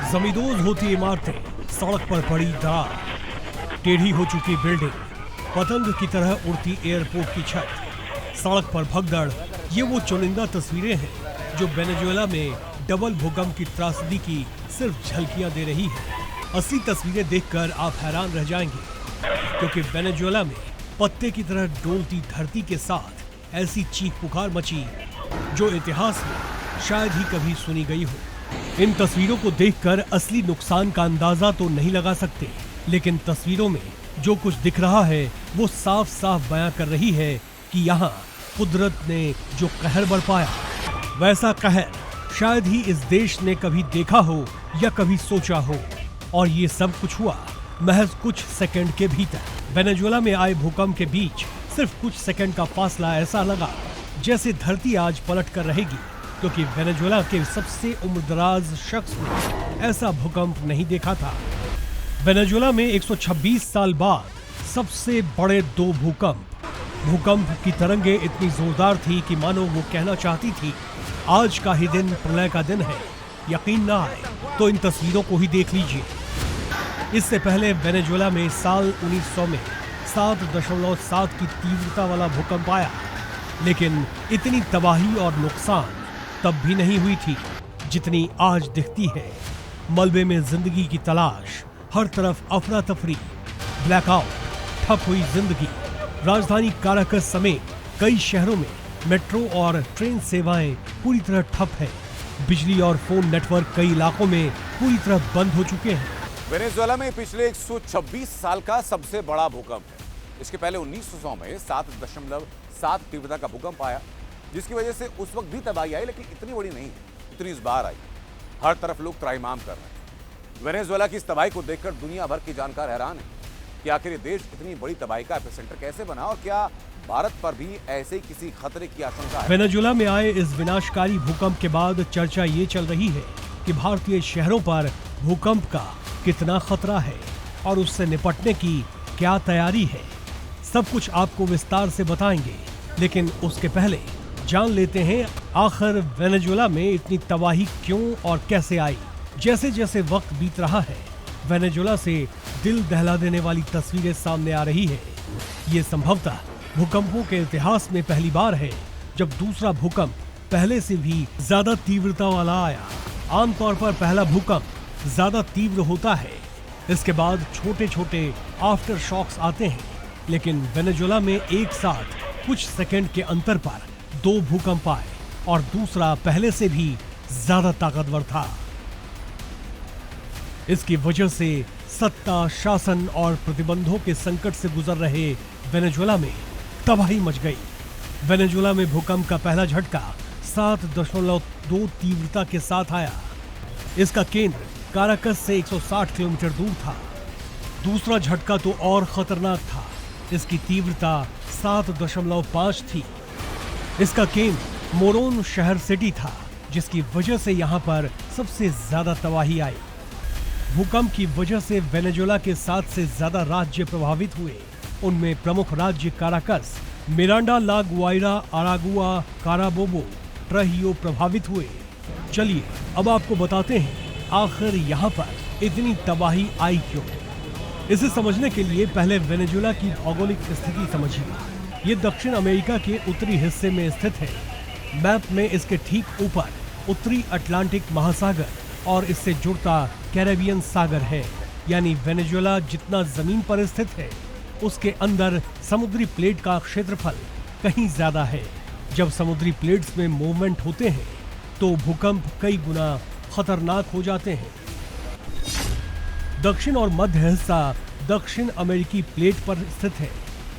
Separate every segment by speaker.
Speaker 1: जमींदोज होती इमारतें, सड़क पर पड़ी दरार, टेढ़ी हो चुकी बिल्डिंग, पतंग की तरह उड़ती एयरपोर्ट की छत, सड़क पर भगदड़, ये वो चुनिंदा तस्वीरें हैं जो वेनेजुएला में डबल भूकंप की त्रासदी की सिर्फ झलकियां दे रही है। असली तस्वीरें देखकर आप हैरान रह जाएंगे, क्योंकि वेनेजुएला में पत्ते की तरह डोलती धरती के साथ ऐसी चीख पुकार मची जो इतिहास में शायद ही कभी सुनी गई हो। इन तस्वीरों को देखकर असली नुकसान का अंदाजा तो नहीं लगा सकते, लेकिन तस्वीरों में जो कुछ दिख रहा है वो साफ साफ बयां कर रही है कि यहाँ कुदरत ने जो कहर बरपाया, वैसा कहर शायद ही इस देश ने कभी देखा हो या कभी सोचा हो। और ये सब कुछ हुआ महज कुछ सेकंड के भीतर। वेनेजुएला में आए भूकंप के बीच सिर्फ कुछ सेकंड का फासला ऐसा लगा जैसे धरती आज पलट कर रहेगी, क्योंकि वेनेजुएला के सबसे उम्रदराज शख्स ने ऐसा भूकंप नहीं देखा था। वेनेजुएला में 126 साल बाद सबसे बड़े दो भूकंप की तरंगे इतनी जोरदार थी कि मानो वो कहना चाहती थी आज का ही दिन प्रलय का दिन है। यकीन ना आए तो इन तस्वीरों को ही देख लीजिए। इससे पहले वेनेजुएला में साल 1900 में 7.7 की तीव्रता वाला भूकंप आया, लेकिन इतनी तबाही और नुकसान तब भी नहीं हुई थी जितनी आज दिखती है। मलबे में जिंदगी की तलाश, हर तरफ अफरा तफरी, ब्लैकआउट, ठप हुई जिंदगी। राजधानी काराकस समेत कई शहरों में मेट्रो और ट्रेन सेवाएं पूरी तरह ठप है। बिजली और फोन नेटवर्क कई इलाकों में पूरी तरह बंद हो चुके हैं।
Speaker 2: वेनेजुएला में पिछले 126 साल का सबसे बड़ा भूकंप है। इसके पहले 1900 में 7.7 तीव्रता का भूकंप आया, जिसकी वजह से उस वक्त भी तबाही आई, लेकिन इतनी बड़ी नहीं, इतनी इस बार आई। हर तरफ लोग त्राहिमाम कर रहे हैं। वेनेजुएला की इस तबाही को देखकर दुनिया भर की जानकार हैरान है कि आखिर ये देश इतनी बड़ी तबाही का एपिसेंटर कैसे बना, और क्या भारत पर भी ऐसे ही किसी खतरे की आशंका है।
Speaker 1: वेनेजुएला में आए इस विनाशकारी भूकंप के बाद चर्चा ये चल रही है कि भारतीय शहरों पर भूकंप का कितना खतरा है और उससे निपटने की क्या तैयारी है। सब कुछ आपको विस्तार से बताएंगे, लेकिन उसके पहले जान लेते हैं आखिर वेनेजुएला में इतनी तबाही क्यों और कैसे आई। जैसे जैसे वक्त बीत रहा है, वेनेजुएला से दिल दहला देने वाली तस्वीरें सामने आ रही है। ये संभवतः भूकंपों के इतिहास में पहली बार है जब दूसरा भूकंप पहले से भी ज्यादा तीव्रता वाला आया। आमतौर पर पहला भूकंप ज्यादा तीव्र होता है, इसके बाद छोटे छोटे आफ्टर शॉक्स आते हैं, लेकिन वेनेजुएला में एक साथ कुछ सेकंड के अंतर पर दो भूकंप आए और दूसरा पहले से भी ज्यादा ताकतवर था। इसकी वजह से सत्ता, शासन और प्रतिबंधों के संकट से गुजर रहे वेनेजुएला में तबाही मच गई। वेनेजुएला में भूकंप का पहला झटका 7.2 तीव्रता के साथ आया। इसका केंद्र काराकस से 160 किलोमीटर दूर था। दूसरा झटका तो और खतरनाक था। इसकी तीव्रता 7.5 थी। इसका केंद्र मोरोन शहर सिटी था, जिसकी वजह से यहाँ पर सबसे ज्यादा तबाही आई। भूकंप की वजह से वेनेजुएला के 7 से ज्यादा राज्य प्रभावित हुए। उनमें प्रमुख राज्य काराकस, मिरांडा ला गुआइरा, अरागुआ, काराबोबो, ट्रहियो प्रभावित हुए। चलिए अब आपको बताते हैं आखिर यहाँ पर इतनी तबाही आई क्यों। इसे समझने के लिए पहले वेनेजुएला की भौगोलिक स्थिति समझिए। ये दक्षिण अमेरिका के उत्तरी हिस्से में स्थित है। मैप में इसके ठीक ऊपर उत्तरी अटलांटिक महासागर और इससे जुड़ता कैरेबियन सागर है। यानी वेनेजुएला जितना जमीन पर स्थित है, उसके अंदर समुद्री प्लेट का क्षेत्रफल कहीं ज्यादा है। जब समुद्री प्लेट्स में मूवमेंट होते हैं तो भूकंप कई गुना खतरनाक हो जाते हैं। दक्षिण और मध्य हिस्सा दक्षिण अमेरिकी प्लेट पर स्थित है,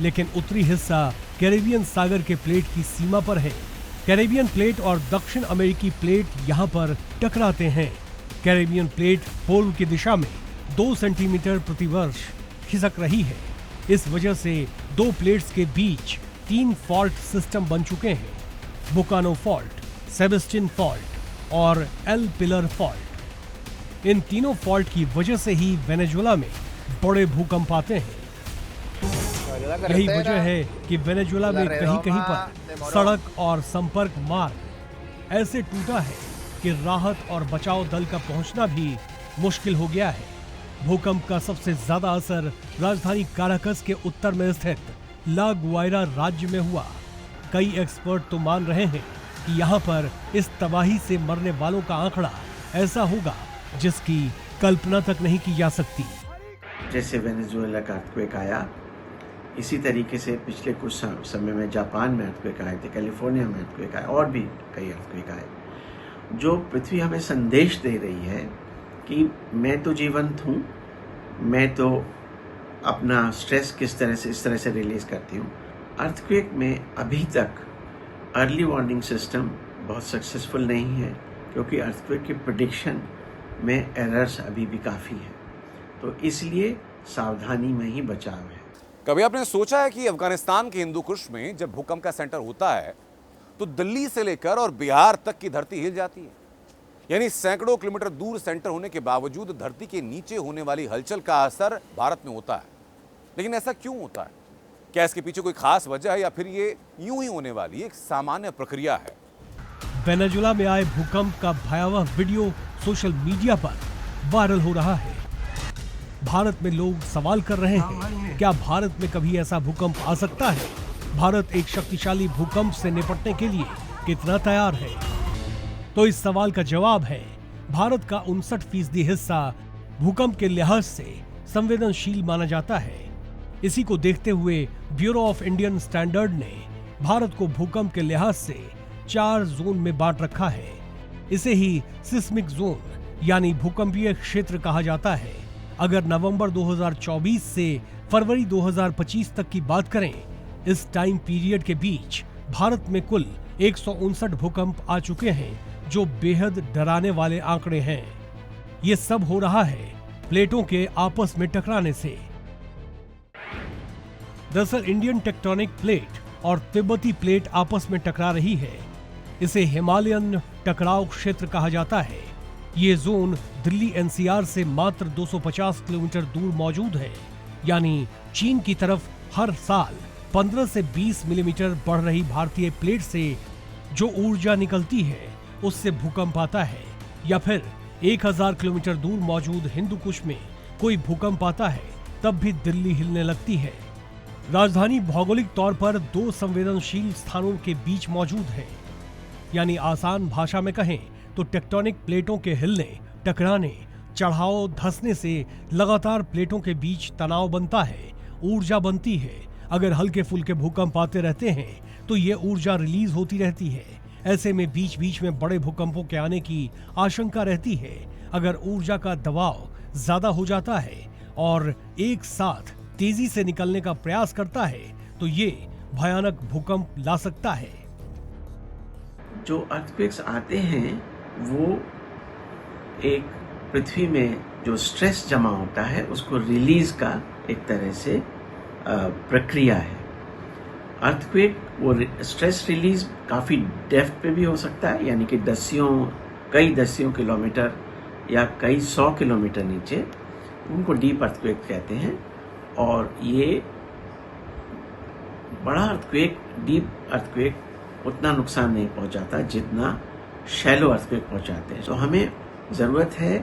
Speaker 1: लेकिन उत्तरी हिस्सा कैरेबियन सागर के प्लेट की सीमा पर है। कैरेबियन प्लेट और दक्षिण अमेरिकी प्लेट यहाँ पर टकराते हैं। कैरेबियन प्लेट पूर्व की दिशा में 2 सेंटीमीटर प्रति वर्ष खिसक रही है। इस वजह से दो प्लेट्स के बीच 3 फॉल्ट सिस्टम बन चुके हैं: बुकानो फॉल्ट, सेबेस्टियन फॉल्ट और एल पिलर फॉल्ट। इन तीनों फॉल्ट की वजह से ही वेनेजुएला में बड़े भूकंप आते हैं। यही वजह है कि वेनेजुएला में कहीं कहीं पर सड़क और संपर्क मार्ग ऐसे टूटा है कि राहत और बचाव दल का पहुंचना भी मुश्किल हो गया है। भूकंप का सबसे ज्यादा असर राजधानी काराकस के उत्तर में स्थित ला गुआयरा राज्य में हुआ। कई एक्सपर्ट तो मान रहे हैं कि यहाँ पर इस तबाही से मरने वालों का आंकड़ा ऐसा होगा जिसकी कल्पना तक नहीं की जा सकती।
Speaker 3: जैसे वेनेजुएला का अर्थक्वेक आया, इसी तरीके से पिछले कुछ समय में जापान में अर्थक्वेक आए थे, कैलिफोर्निया में अर्थक्वेक आए और भी कई अर्थक्वेक आए, जो पृथ्वी हमें संदेश दे रही है कि मैं तो जीवंत हूँ, मैं तो अपना स्ट्रेस किस तरह से इस तरह से रिलीज करती हूँ। अर्थक्वेक में अभी तक अर्ली वार्निंग सिस्टम बहुत सक्सेसफुल नहीं है, क्योंकि अर्थक्वेक की प्रेडिक्शन में एरर्स अभी भी काफ़ी है, तो इसलिए सावधानी में ही बचाव है।
Speaker 2: कभी आपने सोचा है कि अफगानिस्तान के हिंदू कुश में जब भूकंप का सेंटर होता है तो दिल्ली से लेकर और बिहार तक की धरती हिल जाती है? यानी सैकड़ों किलोमीटर दूर सेंटर होने के बावजूद धरती के नीचे होने वाली हलचल का असर भारत में होता है। लेकिन ऐसा क्यों होता है? क्या इसके पीछे कोई खास वजह है या फिर ये यूं ही होने वाली एक सामान्य प्रक्रिया है?
Speaker 1: वेनेजुएला में आए भूकंप का भयावह वीडियो सोशल मीडिया पर वायरल हो रहा है। भारत में लोग सवाल कर रहे हैं, क्या भारत में कभी ऐसा भूकंप आ सकता है? भारत एक शक्तिशाली भूकंप से निपटने के लिए कितना तैयार है? तो इस सवाल का जवाब है, भारत का 59% हिस्सा भूकंप के लिहाज से संवेदनशील माना जाता है। इसी को देखते हुए ब्यूरो ऑफ इंडियन स्टैंडर्ड ने भारत को भूकंप के लिहाज से 4 जोन में बांट रखा है। इसे ही सिस्मिक जोन यानी भूकंपीय क्षेत्र कहा जाता है। अगर नवंबर 2024 से फरवरी 2025 तक की बात करें, इस टाइम पीरियड के बीच भारत में कुल 159 भूकंप आ चुके हैं, जो बेहद डराने वाले आंकड़े हैं। ये सब हो रहा है प्लेटों के आपस में टकराने से। दरअसल इंडियन टेक्टोनिक प्लेट और तिब्बती प्लेट आपस में टकरा रही है। इसे हिमालयन टकराव क्षेत्र कहा जाता है। ये जोन दिल्ली एनसीआर से मात्र 250 किलोमीटर दूर मौजूद है। यानी चीन की तरफ हर साल 15 से 20 मिलीमीटर बढ़ रही भारतीय प्लेट से जो ऊर्जा निकलती है, उससे भूकंप आता है। या फिर 1000 किलोमीटर दूर मौजूद हिंदू कुश में कोई भूकंप आता है, तब भी दिल्ली हिलने लगती है। राजधानी भौगोलिक तौर पर 2 संवेदनशील स्थानों के बीच मौजूद है। यानी आसान भाषा में कहें तो टेक्टोनिक प्लेटों के हिलने, टकराने, चढ़ाव, धंसने से लगातार प्लेटों के बीच तनाव बनता है, ऊर्जा बनती है। अगर हल्के फुल्के भूकंप आते रहते हैं तो ये ऊर्जा रिलीज होती रहती है। ऐसे में बीच बीच में बड़े भूकंपों के आने की आशंका रहती है। अगर ऊर्जा का दबाव ज्यादा हो जाता है और एक साथ तेजी से निकलने का प्रयास करता है तो ये भयानक भूकंप ला सकता है।
Speaker 3: जो अर्थक्वेक्स आते हैं वो एक पृथ्वी में जो स्ट्रेस जमा होता है उसको रिलीज का एक तरह से प्रक्रिया है। अर्थक्वेक वो स्ट्रेस रिलीज काफ़ी डेप्थ पे भी हो सकता है, यानी कि कई दसियों किलोमीटर या कई 100 किलोमीटर नीचे, उनको डीप अर्थक्वेक कहते हैं। और ये बड़ा अर्थक्वेक, डीप अर्थक्वेक उतना नुकसान नहीं पहुंचाता जितना शैलो अर्थक्वेक पहुंचाते हैं। तो हमें ज़रूरत है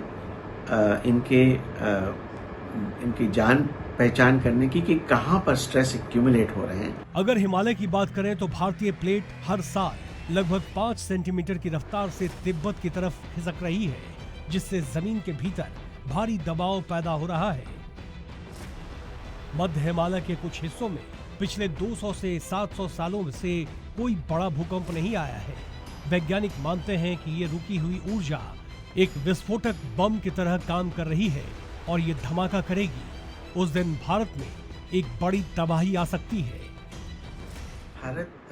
Speaker 3: इनकी जान पहचान करने की कि कहां पर स्ट्रेस एक्यूमुलेट हो रहे हैं।
Speaker 1: अगर हिमालय की बात करें तो भारतीय प्लेट हर साल लगभग 5 सेंटीमीटर की रफ्तार से तिब्बत की तरफ खिसक रही है, जिससे जमीन के भीतर भारी दबाव पैदा हो रहा है। मध्य हिमालय के कुछ हिस्सों में पिछले 200 से 700 सालों से कोई बड़ा भूकंप नहीं आया है। वैज्ञानिक मानते हैं कि ये रुकी हुई ऊर्जा एक विस्फोटक बम की तरह काम कर रही है और ये धमाका करेगी। उस दिन भारत में एक बड़ी तबाही आ सकती है।
Speaker 3: भारत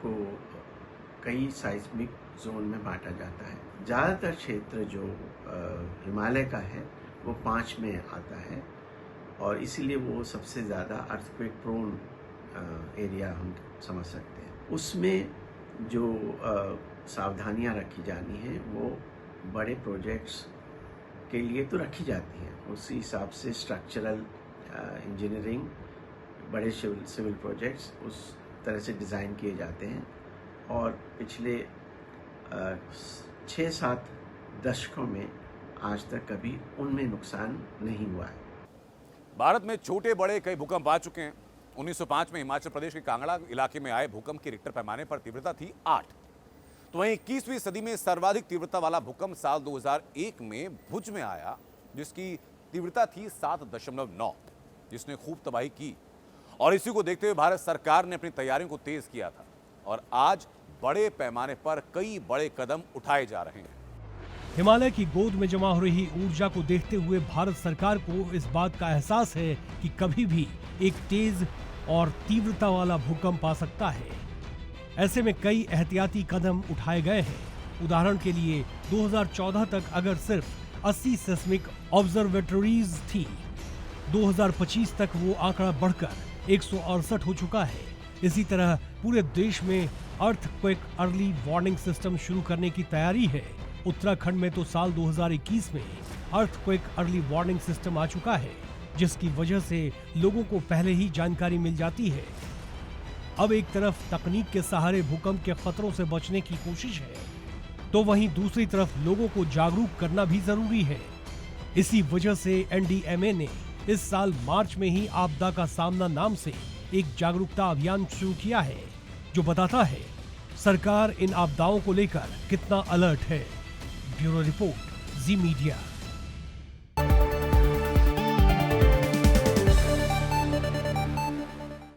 Speaker 3: को कई साइस्मिक जोन में बांटा जाता है। ज़्यादातर क्षेत्र जो हिमालय का है वो 5 में आता है और इसीलिए वो सबसे ज़्यादा अर्थक्वेक प्रोन एरिया हम समझ सकते हैं। उसमें जो सावधानियां रखी जानी है वो बड़े प्रोजेक्ट्स के लिए तो रखी जाती हैं। उसी हिसाब से स्ट्रक्चरल इंजीनियरिंग, बड़े सिविल प्रोजेक्ट्स उस तरह से डिज़ाइन किए जाते हैं। और पिछले 6-7 दशकों में आज तक कभी उनमें नुकसान नहीं हुआ है।
Speaker 2: भारत में छोटे बड़े कई भूकंप आ चुके हैं। 1905 में हिमाचल प्रदेश के कांगड़ा इलाके में आए भूकंप की रिक्टर पैमाने पर तीव्रता थी 8। तो वहीं 21वीं सदी में सर्वाधिक तीव्रता वाला भूकंप साल 2001 में भुज में आया, जिसकी तीव्रता थी 7.9, जिसने खूब तबाही की। और इसी को देखते हुए भारत सरकार ने अपनी तैयारियों को तेज किया था और आज बड़े पैमाने पर कई बड़े कदम उठाए जा रहे हैं।
Speaker 1: हिमालय की गोद में जमा हो रही ऊर्जा को देखते हुए भारत सरकार को इस बात का एहसास है कि कभी भी एक तेज और तीव्रता वाला भूकंप आ सकता है। ऐसे में कई एहतियाती कदम उठाए गए हैं। उदाहरण के लिए 2014 तक अगर सिर्फ 80 सेस्मिक ऑब्जर्वेटरीज थी, 2025 तक वो आंकड़ा बढ़कर 168 हो चुका है। इसी तरह पूरे देश में अर्थक्वेक अर्ली वार्निंग सिस्टम शुरू करने की तैयारी है। उत्तराखंड में तो साल 2021 में अर्थक्वेक अर्ली वार्निंग सिस्टम आ चुका है, जिसकी वजह से लोगों को पहले ही जानकारी मिल जाती है। अब एक तरफ तकनीक के सहारे भूकंप के खतरों से बचने की कोशिश है, तो वहीं दूसरी तरफ लोगों को जागरूक करना भी जरूरी है। इसी वजह से एनडीएमए ने इस साल मार्च में ही आपदा का सामना नाम से एक जागरूकता अभियान शुरू किया है, जो बताता है सरकार इन आपदाओं को लेकर कितना अलर्ट है। ब्यूरो रिपोर्ट, जी मीडिया।